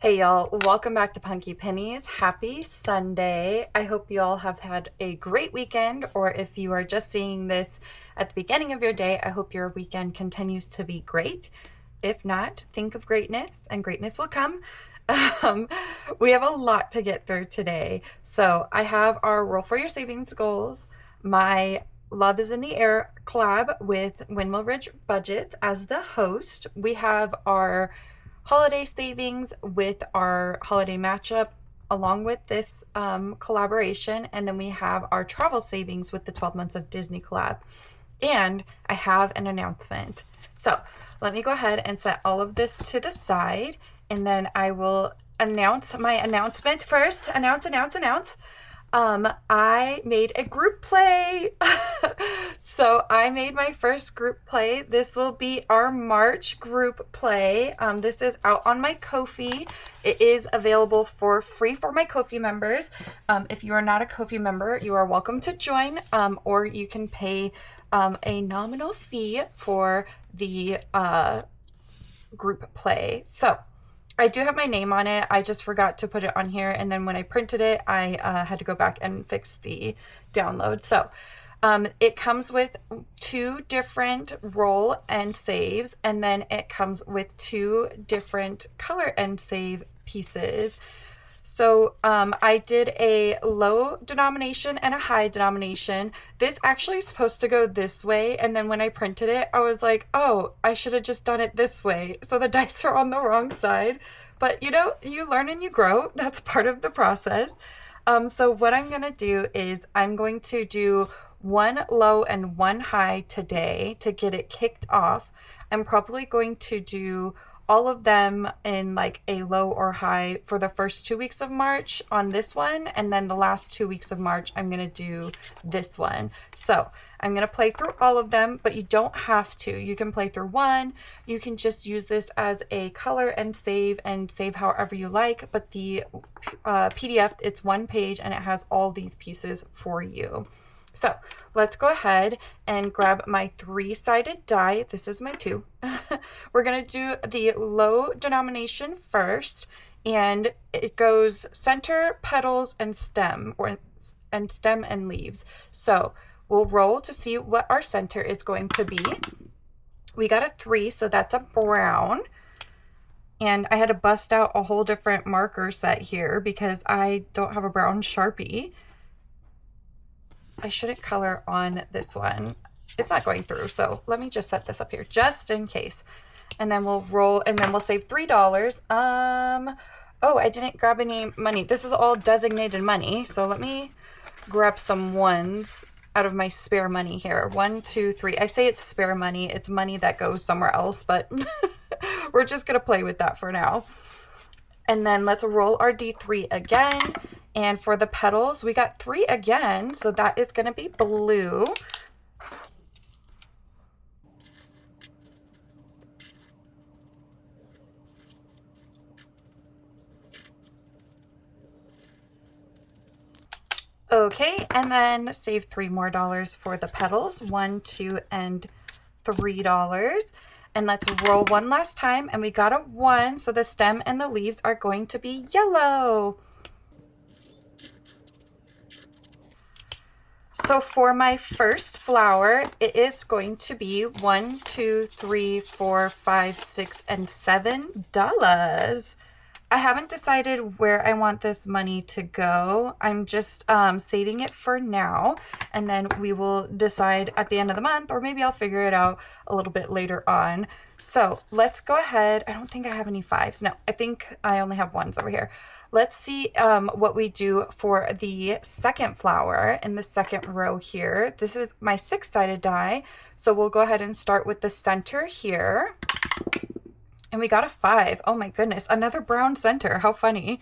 Hey y'all, welcome back to Punky Pennies. Happy Sunday. I hope you all have had a great weekend, or if you are just seeing this at the beginning of your day, I hope your weekend continues to be great. If not, think of greatness and greatness will come. Um, we have a lot to get through today. So I have our Roll for Your Savings goals, my Love is in the Air collab with Windmill Ridge Budgets as the host. We have our holiday savings with our holiday matchup along with this collaboration, and then we have our travel savings with the 12 months of Disney collab. And I have an announcement. So let me go ahead and set all of this to the side, and then I will announce my announcement first. Announce. I made a group play. So I made my first group play. This will be our March group play. This is out on my Ko-fi. It is available for free for my Ko-fi members. If you are not a Ko-fi member, you are welcome to join, or you can pay a nominal fee for the group play. So I do have my name on it. I just forgot to put it on here. And then when I printed it, I had to go back and fix the download. So it comes with 2 different roll and saves. And then it comes with 2 different color and save pieces. So I did a low denomination and a high denomination. This actually is supposed to go this way. And then when I printed it, I was like, oh, I should have just done it this way. So the dice are on the wrong side. But you know, you learn and you grow. That's part of the process. So what I'm going to do is I'm going to do 1 low and 1 high today to get it kicked off. I'm probably going to do all of them in like a low or high for the first 2 weeks of March on this one. And then the last 2 weeks of March, I'm going to do this one. So I'm going to play through all of them, but you don't have to. You can play through one. You can just use this as a color and save however you like. But the PDF, it's 1 page and it has all these pieces for you. So let's go ahead and grab my 3-sided die. This is my 2. We're going to do the low denomination first, and it goes center, petals, and stem, and stem and leaves. So we'll roll to see what our center is going to be. We got a 3, so that's a brown. And I had to bust out a whole different marker set here because I don't have a brown Sharpie. I shouldn't color on this one. It's not going through, so let me just set this up here just in case. And then we'll roll, and then we'll save $3. Oh, I didn't grab any money. This is all designated money, so let me grab some ones out of my spare money here. 1, 2, 3. I say it's spare money. It's money that goes somewhere else, but we're just gonna play with that for now. And then let's roll our D3 again. And for the petals, we got 3 again, so that is going to be blue. Okay, and then save $3 more for the petals. 1, 2, and $3. And let's roll one last time, and we got a 1, so the stem and the leaves are going to be yellow. So for my first flower, it is going to be 1, 2, 3, 4, 5, 6, and $7. I haven't decided where I want this money to go. I'm just saving it for now, and then we will decide at the end of the month, or maybe I'll figure it out a little bit later on. So let's go ahead. I don't think I have any 5s. No, I think I only have 1s over here. Let's see what we do for the second flower in the second row here. This is my 6-sided die. So we'll go ahead and start with the center here. And we got a 5. Oh my goodness, another brown center. How funny.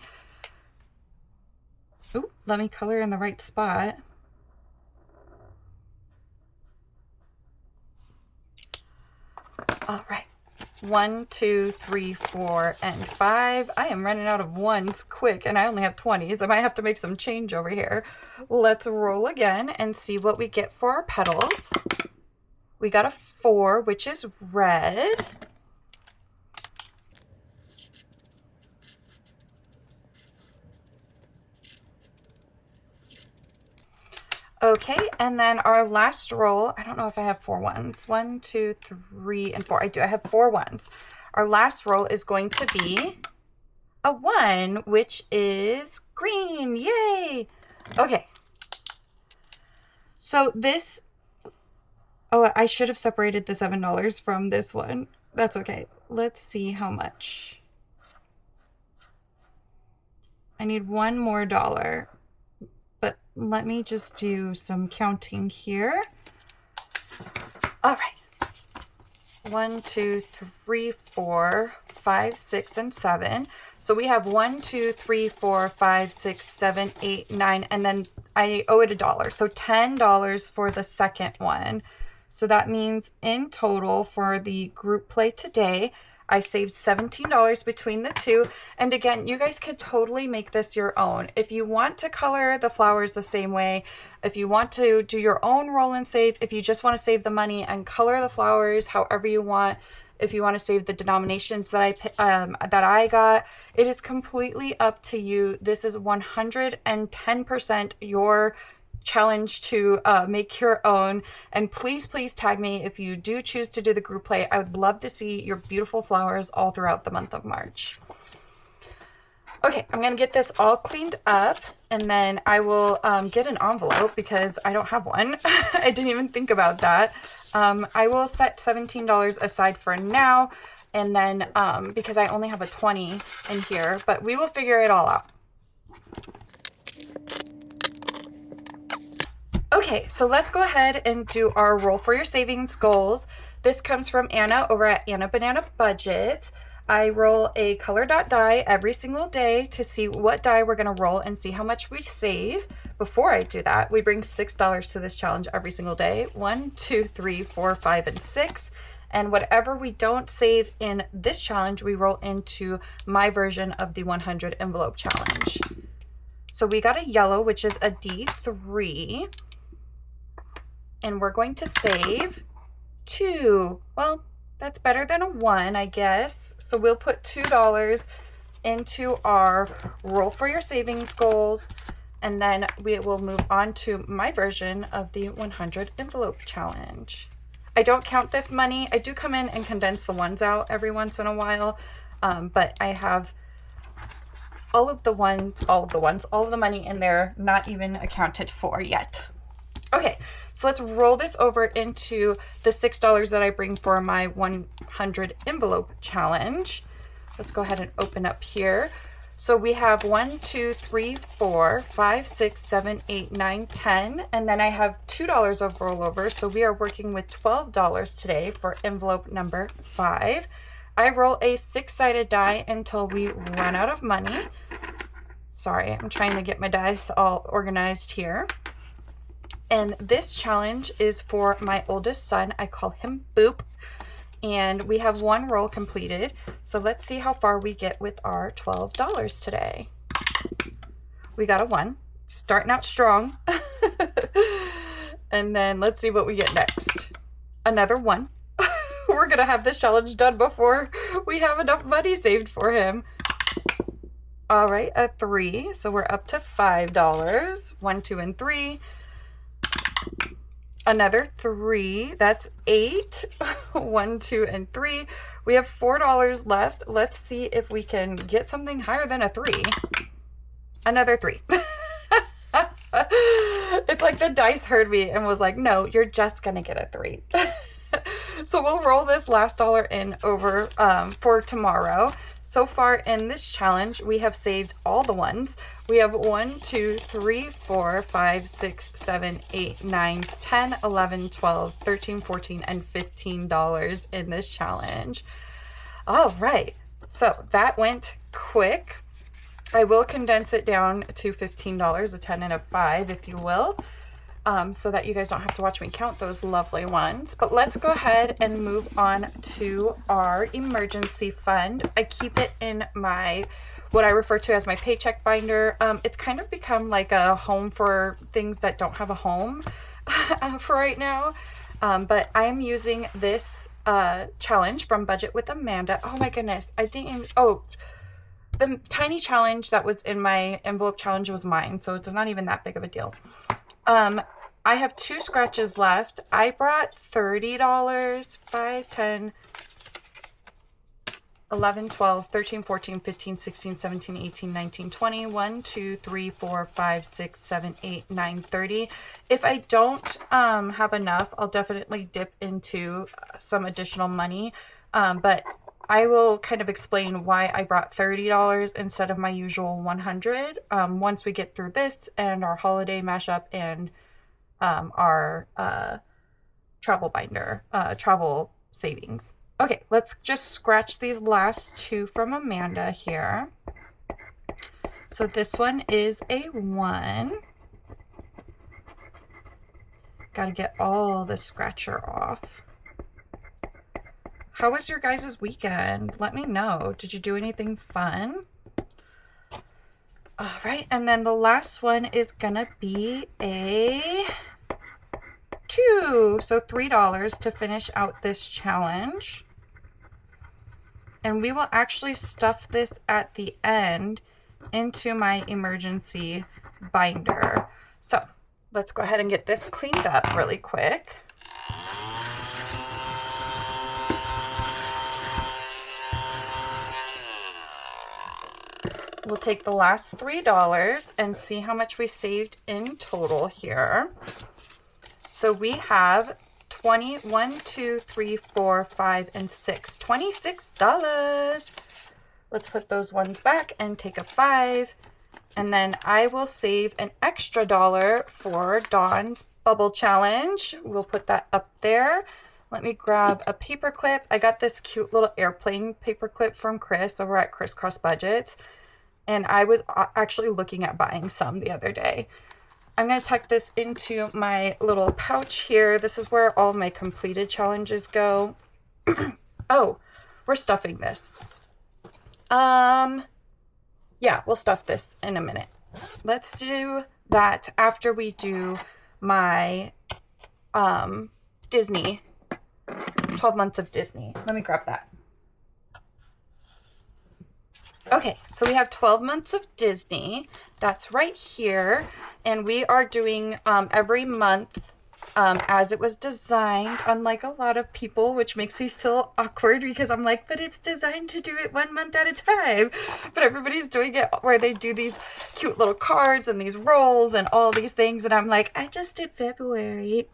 Ooh, let me color in the right spot. All right. 1, 2, 3, 4, and 5. I am running out of 1s quick, and I only have 20s. I might have to make some change over here. Let's roll again and see what we get for our petals. We got a 4, which is red. Okay, and then our last roll, I don't know if I have 4 ones. 1, 2, 3, and 4. I do. I have 4 ones. Our last roll is going to be a 1, which is green. Yay! Okay. So this, oh, I should have separated the $7 from this one. That's okay. Let's see how much. I need one more dollar. But let me just do some counting here. All right. 1, 2, 3, 4, 5, 6, and 7. So we have 1, 2, 3, 4, 5, 6, 7, 8, 9, and then I owe it $1. So $10 for the second one. So that means in total for the group play today, I saved $17 between the two. And again, you guys could totally make this your own. If you want to color the flowers the same way, if you want to do your own roll and save, if you just want to save the money and color the flowers however you want, if you want to save the denominations that I got, it is completely up to you. This is 110% your challenge to make your own. And please tag me if you do choose to do the group play. I would love to see your beautiful flowers all throughout the month of March. Okay, I'm gonna get this all cleaned up, and then I will get an envelope because I don't have one. I didn't even think about that. I will set $17 aside for now, and then because I only have a 20 in here, but we will figure it all out. Okay, so let's go ahead and do our roll for your savings goals. This comes from Anna over at Anna Banana Budget. I roll a color dot die every single day to see what die we're going to roll and see how much we save. Before I do that, we bring $6 to this challenge every single day. 1, 2, 3, 4, 5, and 6. And whatever we don't save in this challenge, we roll into my version of the 100 envelope challenge. So we got a yellow, which is a D3. And we're going to save 2. Well, that's better than a 1, I guess. So we'll put $2 into our roll for your savings goals. And then we will move on to my version of the 100 envelope challenge. I don't count this money. I do come in and condense the ones out every once in a while. But I have all of the money in there, not even accounted for yet. Okay, so let's roll this over into the $6 that I bring for my 100 envelope challenge. Let's go ahead and open up here. So we have 1, 2, 3, 4, 5, 6, 7, 8, 9, 10, and then I have $2 of rollover. So we are working with $12 today for envelope number 5. I roll a 6-sided die until we run out of money. Sorry, I'm trying to get my dice all organized here. And this challenge is for my oldest son. I call him Boop. And we have 1 roll completed. So let's see how far we get with our $12 today. We got a 1. Starting out strong. And then let's see what we get next. Another 1. We're going to have this challenge done before we have enough money saved for him. All right, a 3. So we're up to $5. 1, 2, and 3. Another 3. That's 8. 1, 2, and 3. We have $4 left. Let's see if we can get something higher than a 3. Another 3. It's like the dice heard me and was like, no, you're just gonna get a 3. So we'll roll this last dollar in over for tomorrow. So far in this challenge, we have saved all the ones. We have 1, 2, 3, 4, 5, 6, 7, 8, 9, 10, 11, 12, 13, 14, and $15 in this challenge. All right, so that went quick. I will condense it down to $15, a 10 and a 5, if you will. So that you guys don't have to watch me count those lovely ones. But let's go ahead and move on to our emergency fund. I keep it in my, what I refer to as my paycheck binder. It's kind of become like a home for things that don't have a home for right now. But I'm using this challenge from Budget with Amanda. Oh my goodness. I didn't even, the tiny challenge that was in my envelope challenge was mine. So it's not even that big of a deal. I have 2 scratches left. I brought $30, 5, 10, 11, 12, 13, 14, 15, 16, 17, 18, 19, 20, 1, 2, 3, 4, 5, 6, 7, 8, 9, 30. If I don't have enough, I'll definitely dip into some additional money. But I will kind of explain why I brought $30 instead of my usual $100 once we get through this and our holiday mashup and our travel binder, travel savings. Okay, let's just scratch these last 2 from Amanda here. So this one is a 1. Gotta get all the scratcher off. How was your guys' weekend? Let me know. Did you do anything fun? All right, and then the last one is gonna be a 2. So $3 to finish out this challenge. And we will actually stuff this at the end into my emergency binder. So let's go ahead and get this cleaned up really quick. We'll take the last $3 and see how much we saved in total here. So we have 20, 1, 2, 3, 4, 5, and 6. $26. Let's put those ones back and take a 5. And then I will save an extra $1 for Dawn's bubble challenge. We'll put that up there. Let me grab a paper clip. I got this cute little airplane paper clip from Chris over at Crisscross Budgets. And I was actually looking at buying some the other day. I'm going to tuck this into my little pouch here. This is where all my completed challenges go. Oh, we're stuffing this. Yeah, we'll stuff this in a minute. Let's do that after we do my Disney, 12 months of Disney. Let me grab that. Okay, so we have 12 months of Disney. That's right here. And we are doing every month as it was designed, unlike a lot of people, which makes me feel awkward because I'm like, but it's designed to do it 1 month at a time. But everybody's doing it where they do these cute little cards and these rolls and all these things. And I'm like, I just did February.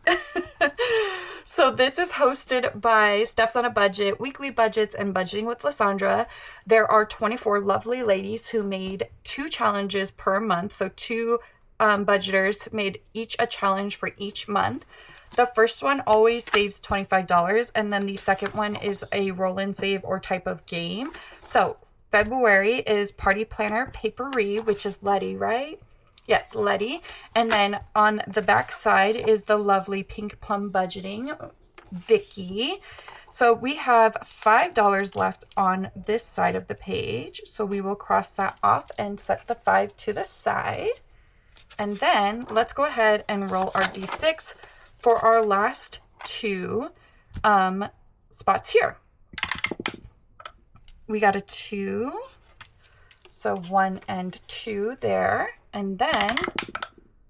So this is hosted by Steph's on a Budget, Weekly Budgets, and Budgeting with Lysandra. There are 24 lovely ladies who made 2 challenges per month. So 2 budgeters made each a challenge for each month. The first one always saves $25, and then the second one is a roll and save or type of game. So February is Party Planner Papery, which is Letty, right? Yes, Letty. And then on the back side is the lovely Pink Plum Budgeting, Vicky. So we have $5 left on this side of the page. So we will cross that off and set the 5 to the side. And then let's go ahead and roll our D6 for our last 2 spots here. We got a 2. So 1 and 2 there. And then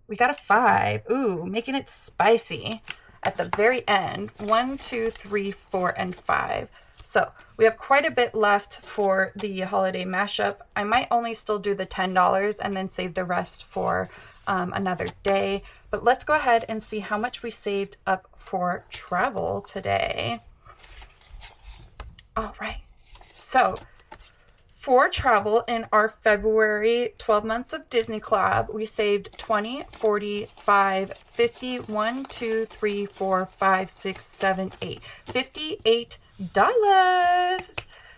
we got a 5. Ooh, making it spicy at the very end. 1, 2, 3, 4, and 5. So we have quite a bit left for the holiday mashup. I might only still do the $10 and then save the rest for another day. But let's go ahead and see how much we saved up for travel today. All right. So for travel in our February 12 months of Disney Collab, we saved 20, 40, 5, 50, 1, 2, 3, 4, 5, 6, 7, 8. $58.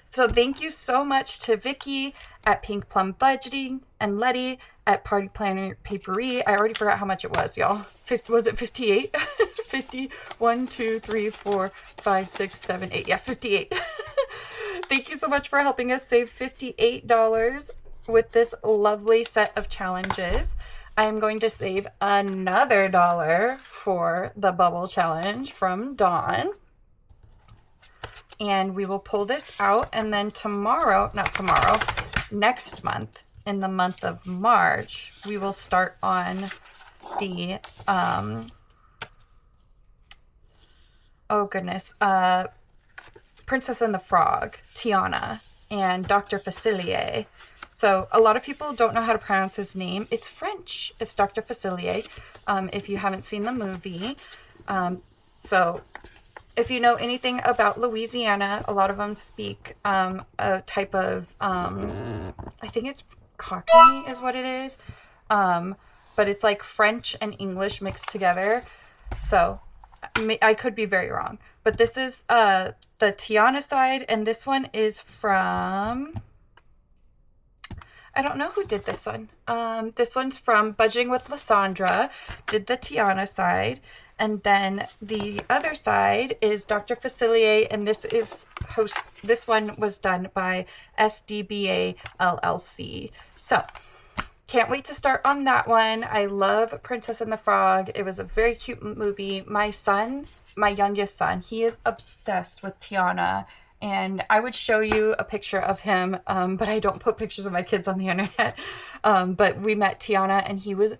So thank you so much to Vicky at Pink Plum Budgeting and Letty at Party Planner Papery. I already forgot how much it was, y'all. Was it 58? 50, 1, 2, 3, 4, 5, 6, 7, 8. Yeah, 58. Thank you so much for helping us save $58 with this lovely set of challenges. I'm going to save another $1 for the bubble challenge from Dawn. And we will pull this out, and then next month, in the month of March, we will start on the oh goodness, Princess and the Frog, Tiana, and Dr. Facilier. So a lot of people don't know how to pronounce his name. It's French. It's Dr. Facilier, if you haven't seen the movie. So if you know anything about Louisiana, a lot of them speak a type of, I think it's Cockney is what it is. But it's like French and English mixed together. So I could be very wrong. But this is the Tiana side, and this one is from... I don't know who did this one. This one's from Budging with Lysandra, did the Tiana side. And then the other side is Dr. Facilier, and this one was done by SDBA LLC. So, can't wait to start on that one. I love Princess and the Frog. It was a very cute movie. My son, my youngest son, he is obsessed with Tiana. And I would show you a picture of him, but I don't put pictures of my kids on the internet. But we met Tiana, and he was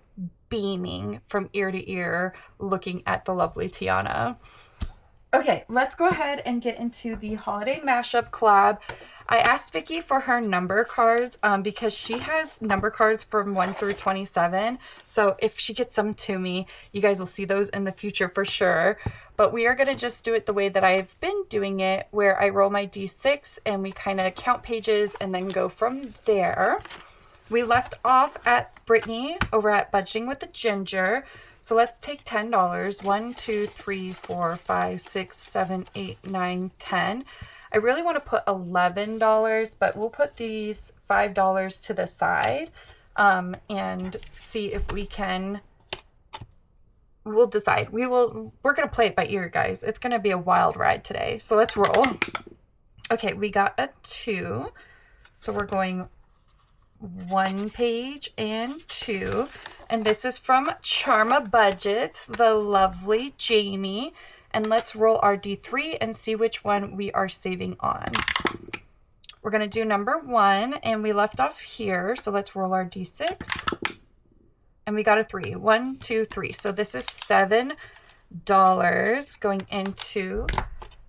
beaming from ear to ear looking at the lovely Tiana. Okay, let's go ahead and get into the holiday mashup collab. I asked Vicky for her number cards because she has number cards from 1 through 27. So if she gets them to me, you guys will see those in the future for sure. But we are going to just do it the way that I've been doing it, where I roll my D6 and we kind of count pages and then go from there. We left off at Brittany over at Budging with the Ginger. So let's take $10. 1, 2, 3, 4, 5, 6, 7, 8, 9, 10. I really want to put $11, but we'll put these $5 to the side and see if we can. We'll decide. We're going to play it by ear, guys. It's going to be a wild ride today. So let's roll. Okay, we got a 2. So we're going 1 page and 2. And this is from Charma Budgets, the lovely Jamie. And let's roll our D3 and see which one we are saving on. We're going to do number 1, and we left off here. So let's roll our D6. And we got a 3. 1, 2, 3. So this is $7 going into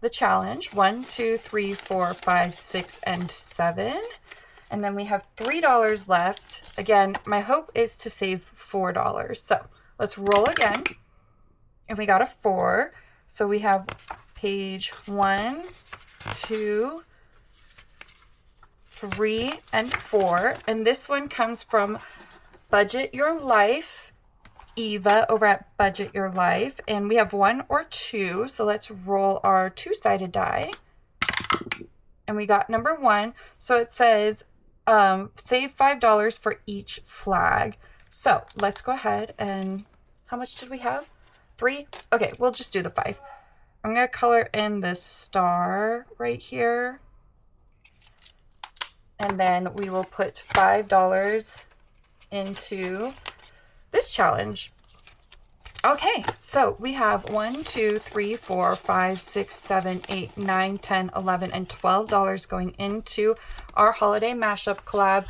the challenge. 1, 2, 3, 4, 5, 6, and 7. And then we have $3 left. Again, my hope is to save $4. So let's roll again. And we got a 4. So we have page 1, 2, 3, and 4. And this one comes from Budget Your Life, Eva over at Budget Your Life. And we have 1 or 2. So let's roll our 2-sided die. And we got number 1. So it says save $5 for each flag. So let's go ahead and how much did we have? 3? Okay, we'll just do the 5. I'm going to color in this star right here. And then we will put $5 into this challenge. Okay, so we have 1, 2, 3, 4, 5, 6, 7, 8, 9, 10, 11, and $12 going into our holiday mashup collab.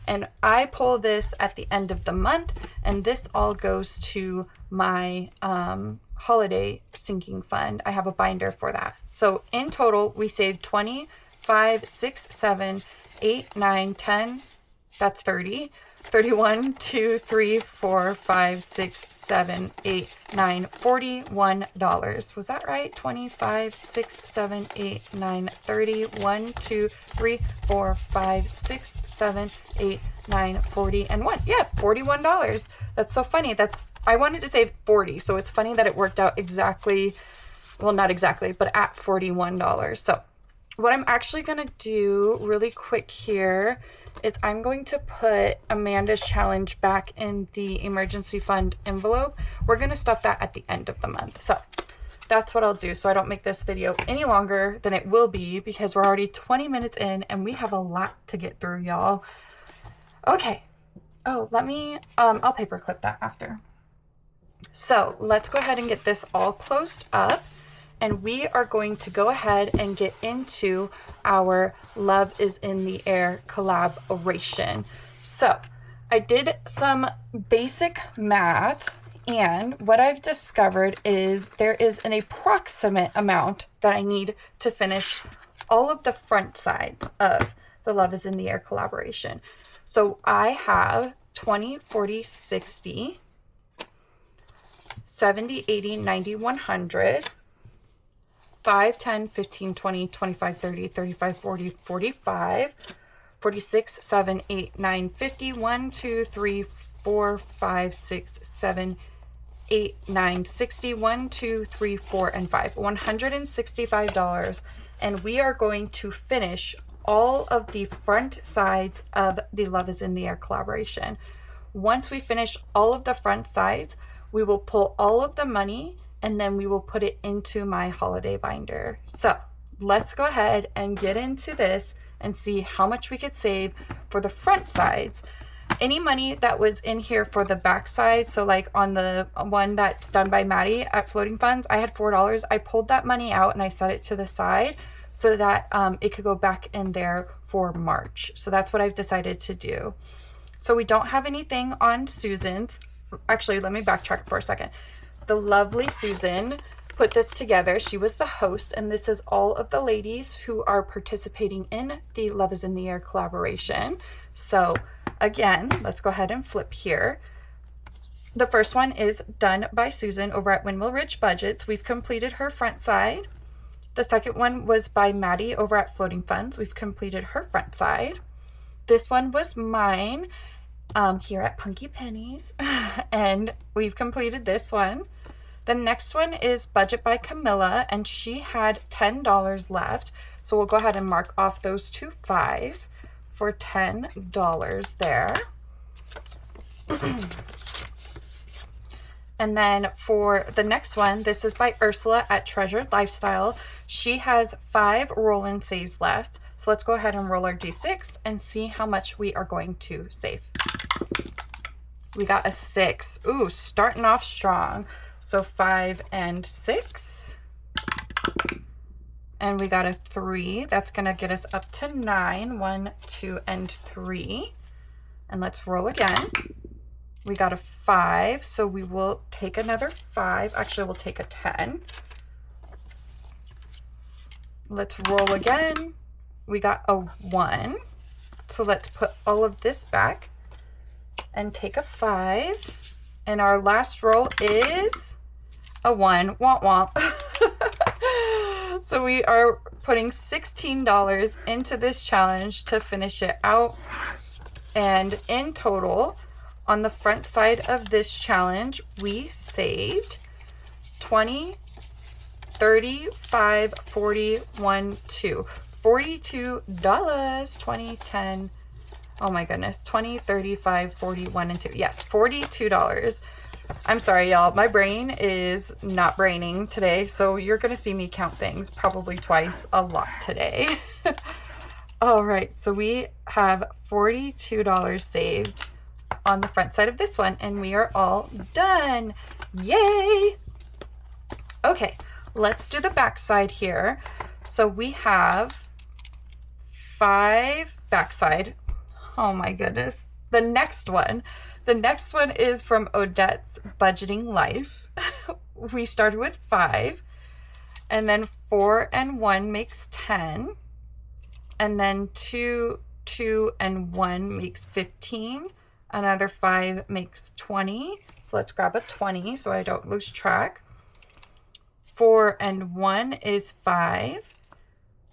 And I pull this at the end of the month, and this all goes to my holiday sinking fund. I have a binder for that. So in total, we saved 20, 5, 6, 7, 8, 9, 10. That's 30. 31, 2, 3, 4, 5, 6, 7, 8, 9, $41. Was that right? 25, 6, 7, 8, 9, 30, 1, 2, 3, 4, 5, 6, 7, 8, 9, 40, and 1. Yeah, $41. That's so funny. I wanted to save 40, so it's funny that it worked out exactly, well, not exactly, but at $41. So what I'm actually going to do really quick here is I'm going to put Amanda's challenge back in the emergency fund envelope. We're going to stuff that at the end of the month. So that's what I'll do, so I don't make this video any longer than it will be, because we're already 20 minutes in and we have a lot to get through, y'all. Okay. Oh, let me, I'll paperclip that after. So let's go ahead and get this all closed up. And we are going to go ahead and get into our Love is in the Air collaboration. So I did some basic math, And what I've discovered is there is an approximate amount that I need to finish all of the front sides of the Love is in the Air collaboration. So I have 20, 40, 60, 70, 80, 90, 100, 5, 10, 15, 20, 25, 30, 35, 40, 45, 46, 7, 8, 9, 50, 1, 2, 3, 4, 5, 6, 7, 8, 9, 60, 1, 2, 3, 4, and 5. $165. And we are going to finish all of the front sides of the Love is in the Air collaboration. Once we finish all of the front sides, we will pull all of the money and then we will put it into my holiday binder. So let's go ahead and get into this and see how much we could save for the front sides. Any money that was in here for the back side, so like on the one that's done by Maddie at Floating Funds, I had $4. I pulled that money out and I set it to the side so that it could go back in there for March. So that's what I've decided to do. So we don't have anything on Susan's. Actually, let me backtrack for a second. The lovely Susan put this together. She was the host, and this is all of the ladies who are participating in the Love is in the Air collaboration. So again, let's go ahead and flip here. The first one is done by Susan over at Windmill Ridge Budgets. We've completed her front side. The second one was by Maddie over at Floating Funds. We've completed her front side. This one was mine here at Punky Pennies, and we've completed this one. The next one is Budget by Camilla, and she had $10 left. So we'll go ahead and mark off those two fives for $10 there. And then for the next one, this is by Ursula at Treasured Lifestyle. She has 5 roll-in saves left. So let's go ahead and roll our D6 and see how much we are going to save. We got a 6. Ooh, starting off strong. So 5 and 6. And we got a 3. That's going to get us up to 9. 1, 2, and 3. And let's roll again. We got a 5. So we will take another 5. Actually, we'll take a 10. Let's roll again. We got a 1. So let's put all of this back and take a 5. And our last roll is a 1. Womp womp. So we are putting $16 into this challenge to finish it out. And in total, on the front side of this challenge, we saved 20, 30, 5, 40, 1, 2. $42, 20, 10, oh my goodness, 20, 35, 41, and 2. Yes, $42. I'm sorry, y'all. My brain is not braining today, so you're going to see me count things probably twice a lot today. All right, so we have $42 saved on the front side of this one, and we are all done. Yay! Okay, let's do the back side here. So we have 5 backside. Oh my goodness. The next one is from Odette's Budgeting Life. We started with 5, and then 4 and 1 makes 10, and then 2, 2, and 1 makes 15. Another 5 makes 20. So let's grab a 20 so I don't lose track. 4 and 1 is 5.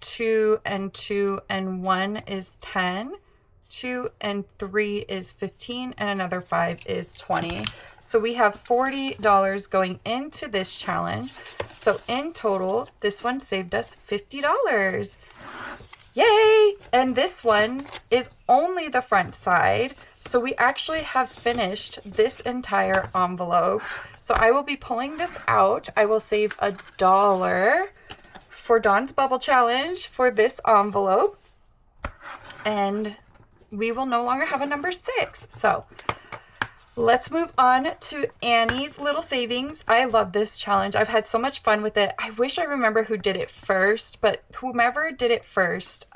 2 and 2 and 1 is 10. 2 and 3 is 15, and another 5 is 20. So we have $40 going into this challenge. So in total, this one saved us $50. Yay! And this one is only the front side. So we actually have finished this entire envelope. So I will be pulling this out. I will save $1 for Dawn's Bubble Challenge for this envelope. And we will no longer have a number 6. So let's move on to Annie's Little Savings. I love this challenge. I've had so much fun with it. I wish I remember who did it first, but whomever did it first,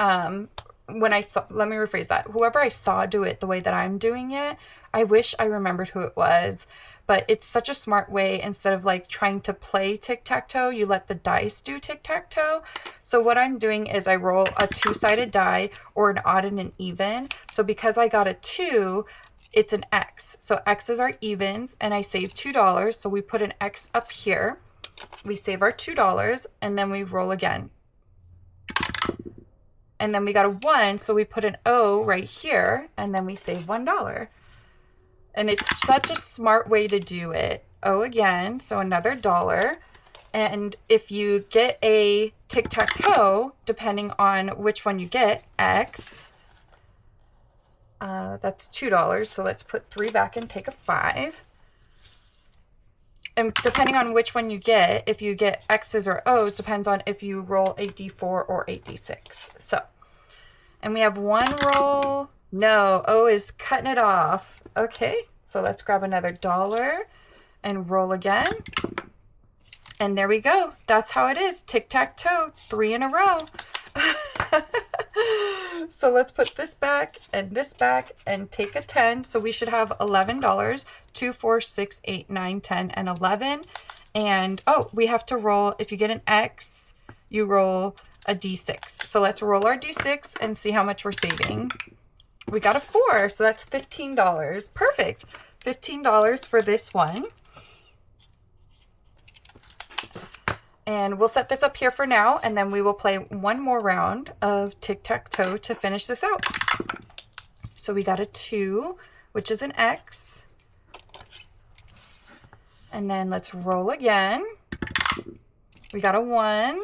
when I saw, let me rephrase that. Whoever I saw do it the way that I'm doing it, I wish I remembered who it was. But it's such a smart way. Instead of like trying to play tic-tac-toe, you let the dice do tic-tac-toe. So what I'm doing is I roll a 2-sided die, or an odd and an even. So because I got a 2, it's an X. So X's are evens, and I save $2. So we put an X up here. We save our $2, and then we roll again. And then we got a 1, so we put an O right here, and then we save $1. And it's such a smart way to do it. O again, so another $1. And if you get a tic-tac-toe, depending on which one you get, X, that's $2. So let's put 3 back and take a 5. And depending on which one you get, if you get X's or O's, depends on if you roll a D4 or a D6. So, and we have 1 roll. No, O is cutting it off. Okay, so let's grab another $1 and roll again. And there we go. That's how it is. Tic-tac-toe, 3 in a row. So let's put this back and take a 10. So we should have $11. 2, 4, 6, 8, 9, 10, and 11. And oh, we have to roll. If you get an X, you roll a D6. So let's roll our D6 and see how much we're saving. We got a 4, so that's $15. Perfect. $15 for this one. And we'll set this up here for now, and then we will play one more round of tic-tac-toe to finish this out. So we got a 2, which is an X. And then let's roll again. We got a 1.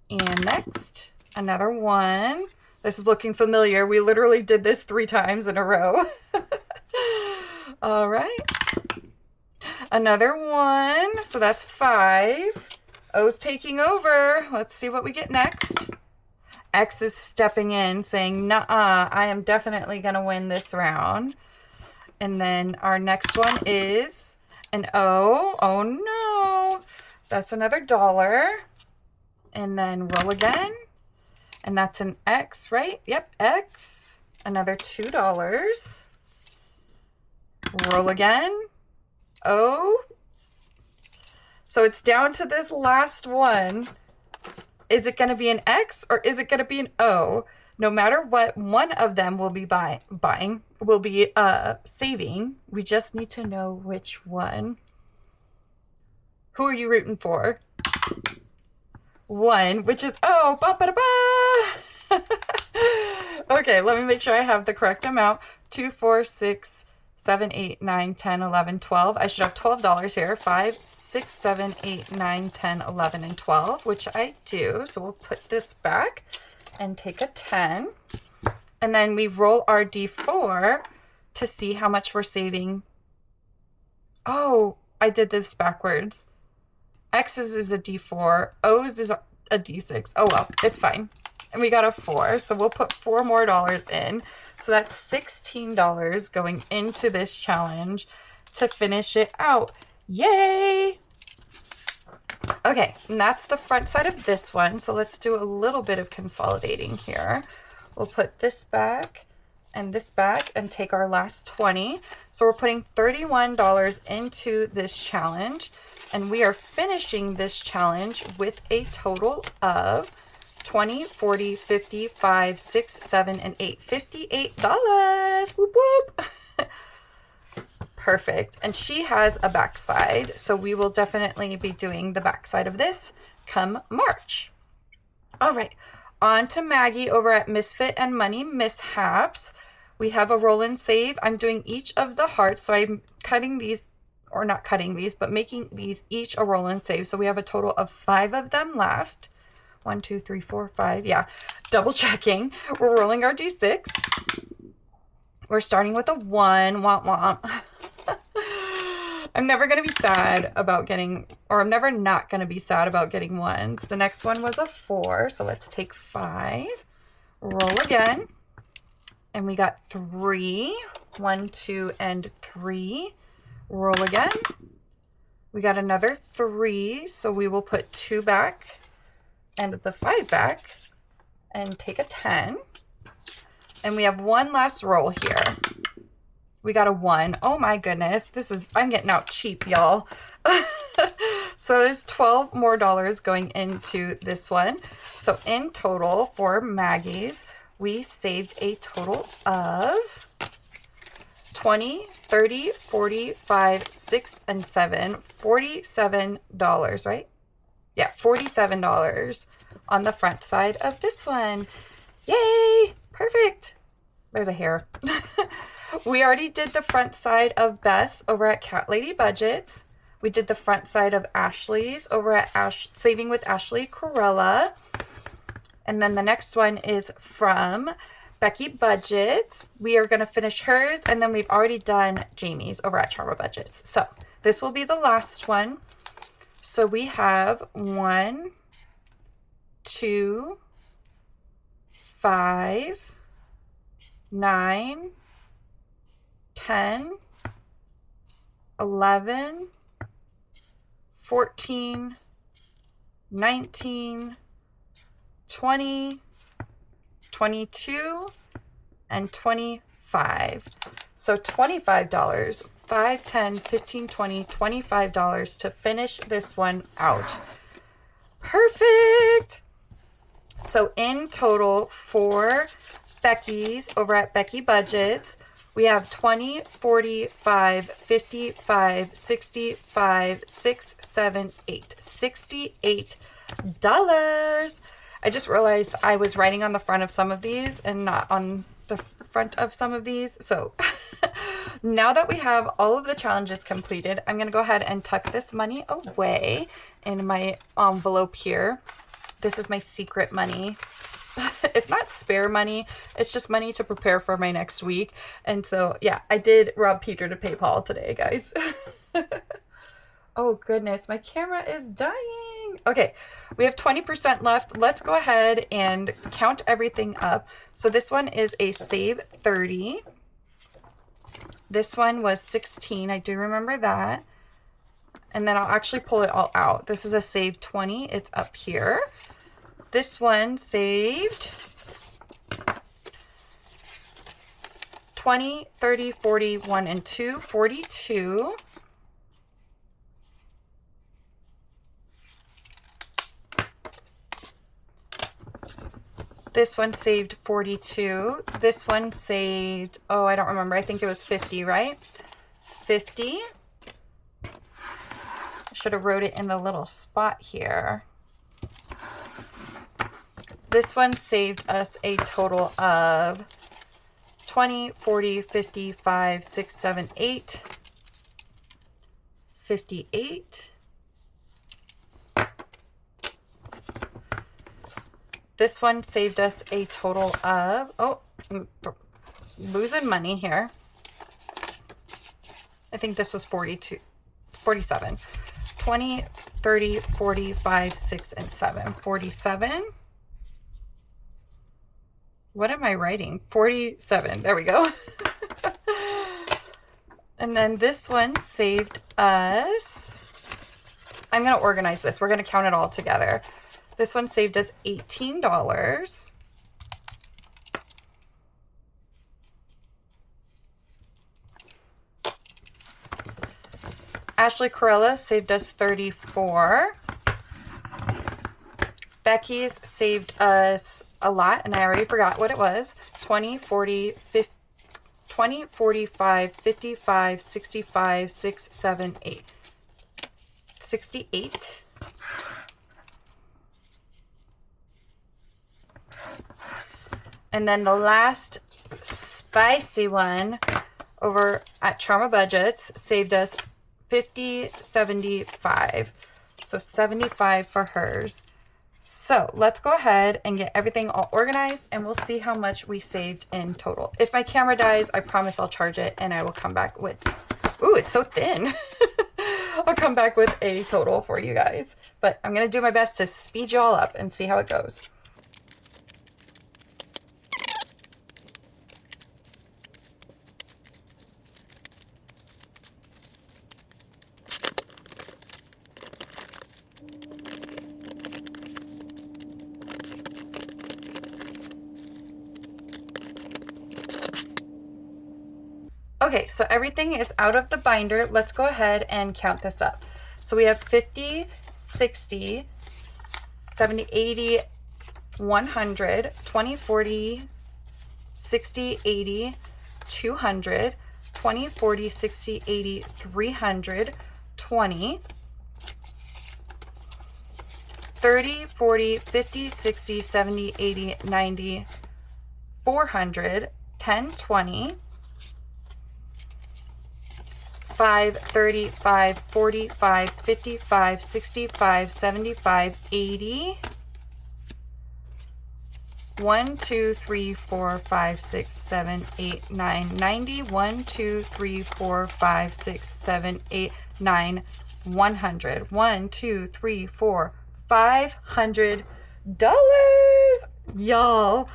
And next, another 1. This is looking familiar. We literally did this 3 times in a row. All right. Another 1, so that's 5. O's taking over. Let's see what we get next. X is stepping in, saying, nuh-uh, I am definitely going to win this round. And then our next one is an O. Oh, no. That's another $1. And then roll again. And that's an X, right? Yep, X. Another $2. Roll again. O. So it's down to this last one. Is it going to be an X or is it going to be an O? No matter what, one of them will be saving. We just need to know which one. Who are you rooting for? 1, which is O. Ba-ba-da-ba! Okay, let me make sure I have the correct amount. 2, 4, 6, 7, 8, 9, 10, 11, 12. I should have $12 here. 5, 6, 7, 8, 9, 10, 11, and 12, which I do. So we'll put this back and take a 10. And then we roll our D4 to see how much we're saving. Oh, I did this backwards. X's is a D4. O's is a D6. Oh, well, it's fine. And we got a 4. So we'll put $4 more in. So that's $16 going into this challenge to finish it out. Yay! Okay, and that's the front side of this one. So let's do a little bit of consolidating here. We'll put this back and take our last 20. So we're putting $31 into this challenge. And we are finishing this challenge with a total of 20, 40, 50, 5, 6, 7, and 8. $58. Whoop, whoop. Perfect. And she has a backside, so we will definitely be doing the backside of this come March. All right, on to Maggie over at Misfit and Money Mishaps. We have a roll and save. I'm doing each of the hearts, so I'm cutting these, or not cutting these, but making these each a roll and save. So we have a total of 5 of them left. 1, 2, 3, 4, 5. Yeah, double checking. We're rolling our D6. We're starting with a 1. Womp womp. I'm never going to be sad about getting, or I'm never not going to be sad about getting 1s. The next one was a 4. So let's take 5. Roll again. And we got 3. 1, 2, and 3. Roll again. We got another 3. So we will put 2 back and the 5 back. and take a 10. And we have one last roll here. We got a 1. Oh my goodness. I'm getting out cheap, y'all. So there's $12 more going into this one. So in total for Maggie's, we saved a total of 20, 30, 45, 6, and 7. $47, right? Yeah, $47 on the front side of this one. Yay! Perfect. There's a hair. We already did the front side of Beth's over at Cat Lady Budgets. We did the front side of Ashley's over at Saving with Ashley Corella. And then the next one is from Becky Budgets. We are going to finish hers, and then we've already done Jamie's over at Charma Budgets. So this will be the last one. So we have 1, 2, 5, 9, 10, 11, 14, 19, 20, 22, and 25. So $25, 5, 10, 15, 20, $25 to finish this one out. Perfect. So in total for Becky's over at Becky Budgets, we have 20, 45, 55, 65, 6, 7, 8. $68. I just realized I was writing on the front of some of these and not on the front of some of these. So now that we have all of the challenges completed, I'm going to go ahead and tuck this money away in my envelope here. This is my secret money. It's not spare money. It's just money to prepare for my next week. And so, yeah, I did rob Peter to pay Paul today, guys. Oh, goodness. My camera is dying. Okay, we have 20% left. Let's go ahead and count everything up. So this one is a save 30. This one was 16. I do remember that. And then I'll actually pull it all out. This is a save 20. It's up here. This one saved 20, 30, 40, 1, and 2, 42. This one saved 42. This one saved, oh, I don't remember. I think it was 50, right? 50. I should have wrote it in the little spot here. This one saved us a total of 20, 40, 55, 6, 7, 8, 58. This one saved us a total of, oh, losing money here. I think this was 47. 20, 30, 45, 6, and 7. 47. What am I writing? 47. There we go. And then this one saved us. I'm going to organize this. We're going to count it all together. This one saved us $18. Ashley Corella saved us 34. Becky's saved us a lot, and I already forgot what it was. 20, 40, 50, 20, 45, 55, 65, 6, 7, 8. 68. And then the last spicy one over at Charma Budgets saved us 50, 75. So 75 for hers. So let's go ahead and get everything all organized, and we'll see how much we saved in total. If my camera dies, I promise I'll charge it and I will come back with, ooh, it's so thin. I'll come back with a total for you guys. But I'm going to do my best to speed you all up and see how it goes. Okay, so everything is out of the binder. Let's go ahead and count this up. So we have 50, 60, 70, 80, 100, 20, 40, 60, 80, 200, 20, 40, 60, 80, 300, 20, 30, 40, 50, 60, 70, 80, 90, 400, 10, 20, 5, 30, 5, 45, 55, 65, 75, 80, 1, 2, 3, 4, 5, 6, 7, 8, 9, 90, 1, 2, 3, 4, 5, 6, 7, 8, 9, 100, 1, 2, 3, 4, $500. Y'all,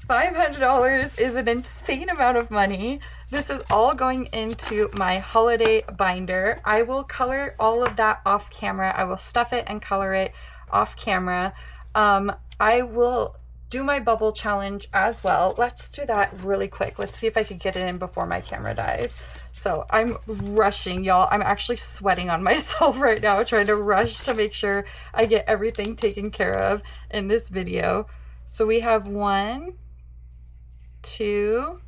$500 is an insane amount of money. This is all going into my holiday binder. I will color all of that off camera. I will stuff it and color it off camera. I will do my bubble challenge as well. Let's do that really quick. Let's see if I can get it in before my camera dies. So I'm rushing, y'all. I'm actually sweating on myself right now, trying to rush to make sure I get everything taken care of in this video. So we have 1, 2,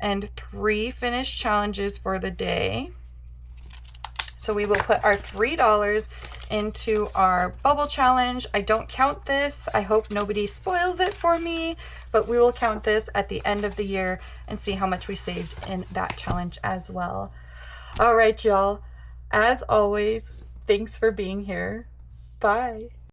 and 3 finished challenges for the day. So we will put our $3 into our bubble challenge. I don't count this. I hope nobody spoils it for me, but we will count this at the end of the year and see how much we saved in that challenge as well. All right, y'all. As always, thanks for being here. Bye.